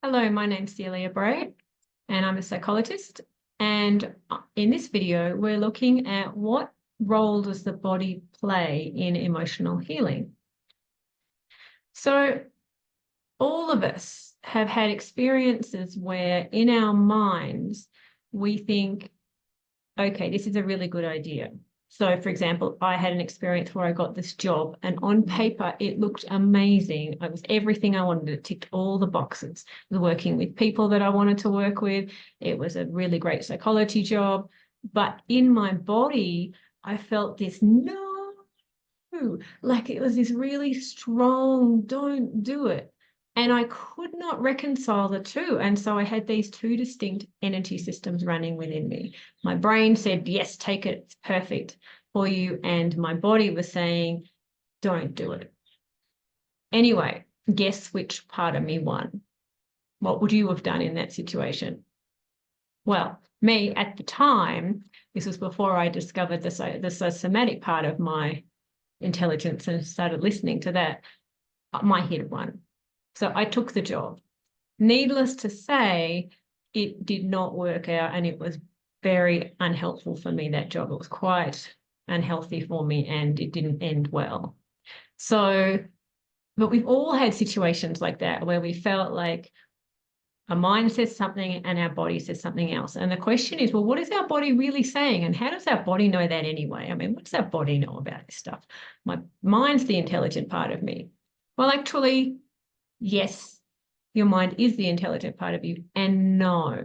Hello, my name's Celia Bray, and I'm a psychologist. And in this video, we're looking at what role does the body play in emotional healing. So all of us have had experiences where in our minds, we think, okay, this is a really good idea. So, for example, I had an experience where I got this job, and on paper, it looked amazing. It was everything I wanted. It ticked all the boxes. I was working with people that I wanted to work with. It was a really great psychology job. But in my body, I felt this no, like it was this really strong, don't do it. And I could not reconcile the two. And so I had these two distinct energy systems running within me. My brain said, yes, take it, it's perfect for you. And my body was saying, don't do it. Anyway, guess which part of me won? What would you have done in that situation? Well, me at the time, this was before I discovered the somatic part of my intelligence and started listening to that, my head won. So I took the job. Needless to say, it did not work out, and it was very unhelpful for me, that job. It was quite unhealthy for me, and it didn't end well. So, but we've all had situations like that where we felt like our mind says something and our body says something else. And the question is, well, what is our body really saying? And how does our body know that anyway? I mean, what does our body know about this stuff? My mind's the intelligent part of me. Well, actually, yes, your mind is the intelligent part of you. And no,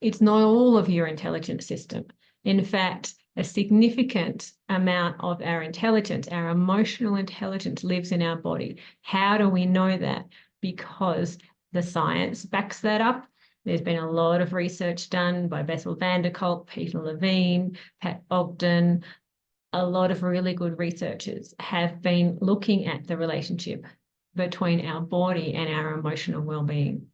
it's not all of your intelligence system. In fact, a significant amount of our intelligence, our emotional intelligence, lives in our body. How do we know that? Because the science backs that up. There's been a lot of research done by Bessel van der Kolk, Peter Levine, Pat Ogden. A lot of really good researchers have been looking at the relationship between our body and our emotional well-being.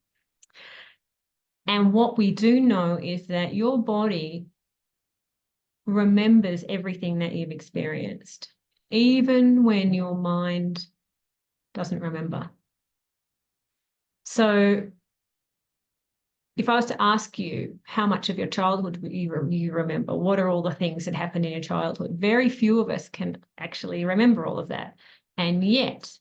And what we do know is that your body remembers everything that you've experienced, even when your mind doesn't remember. So if I was to ask you how much of your childhood you remember, what are all the things that happened in your childhood? Very few of us can actually remember all of that. And yet,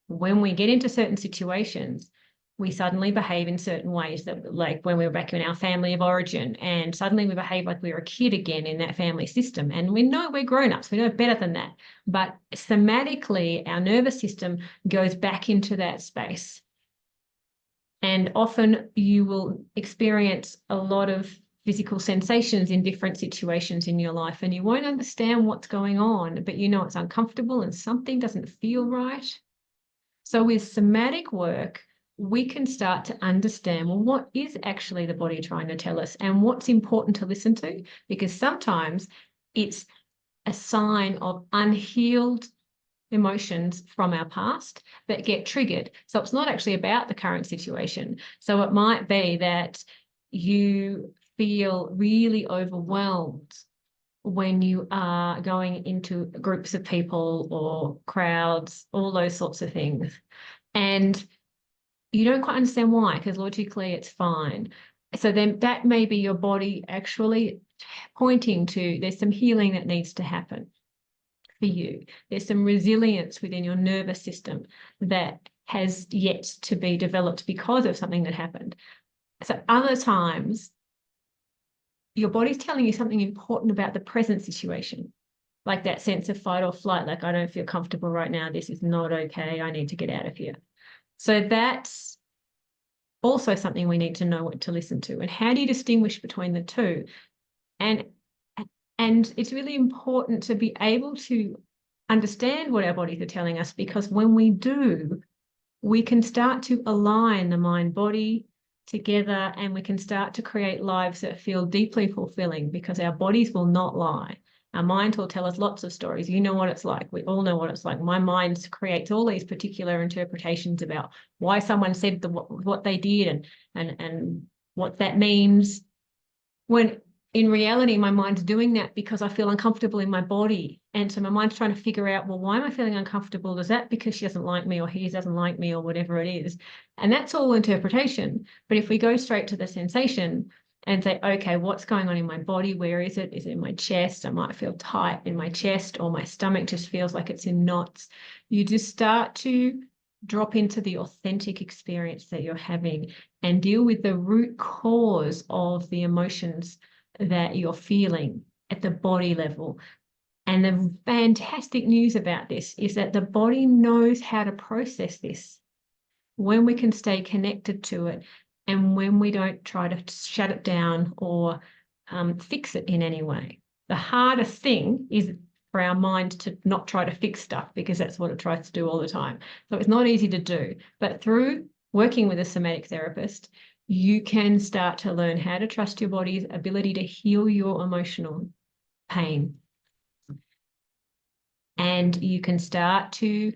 when we get into certain situations, we suddenly behave in certain ways that, like when we were back in our family of origin, and suddenly we behave like we were a kid again in that family system. And we know we're grown-ups, we know better than that. But somatically, our nervous system goes back into that space. And often you will experience a lot of physical sensations in different situations in your life, and you won't understand what's going on, but you know it's uncomfortable and something doesn't feel right. So with somatic work, we can start to understand, well, what is actually the body trying to tell us and what's important to listen to? Because sometimes it's a sign of unhealed emotions from our past that get triggered. So it's not actually about the current situation. So it might be that you feel really overwhelmed when you are going into groups of people or crowds, all those sorts of things. And you don't quite understand why, because logically it's fine. So then that may be your body actually pointing to there's some healing that needs to happen for you. There's some resilience within your nervous system that has yet to be developed because of something that happened. So other times, your body's telling you something important about the present situation, like that sense of fight or flight, like I don't feel comfortable right now, this is not okay, I need to get out of here. So that's also something we need to know what to listen to. And how do you distinguish between the two? And it's really important to be able to understand what our bodies are telling us, because when we do, we can start to align the mind-body together, and we can start to create lives that feel deeply fulfilling, because our bodies will not lie. Our mind will tell us lots of stories. You know what it's like. We all know what it's like. My mind creates all these particular interpretations about why someone said what they did and what that means. When in reality, my mind's doing that because I feel uncomfortable in my body. And so my mind's trying to figure out, well, why am I feeling uncomfortable? Is that because she doesn't like me or he doesn't like me or whatever it is? And that's all interpretation. But if we go straight to the sensation and say, okay, what's going on in my body? Where is it? Is it in my chest? I might feel tight in my chest, or my stomach just feels like it's in knots. You just start to drop into the authentic experience that you're having and deal with the root cause of the emotions that you're feeling at the body level. And the fantastic news about this is that the body knows how to process this when we can stay connected to it and when we don't try to shut it down or fix it in any way. The hardest thing is for our mind to not try to fix stuff, because that's what it tries to do all the time. So it's not easy to do. But through working with a somatic therapist, you can start to learn how to trust your body's ability to heal your emotional pain. And you can start to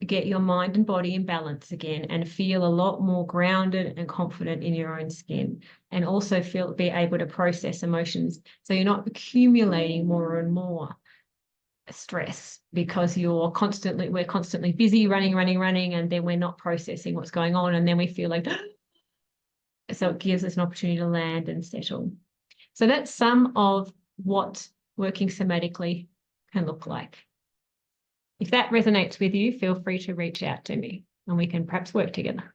get your mind and body in balance again and feel a lot more grounded and confident in your own skin, and also be able to process emotions. So you're not accumulating more and more stress because we're constantly busy running, and then we're not processing what's going on. And then we feel like, so it gives us an opportunity to land and settle. So that's some of what working somatically can look like. If that resonates with you, feel free to reach out to me and we can perhaps work together.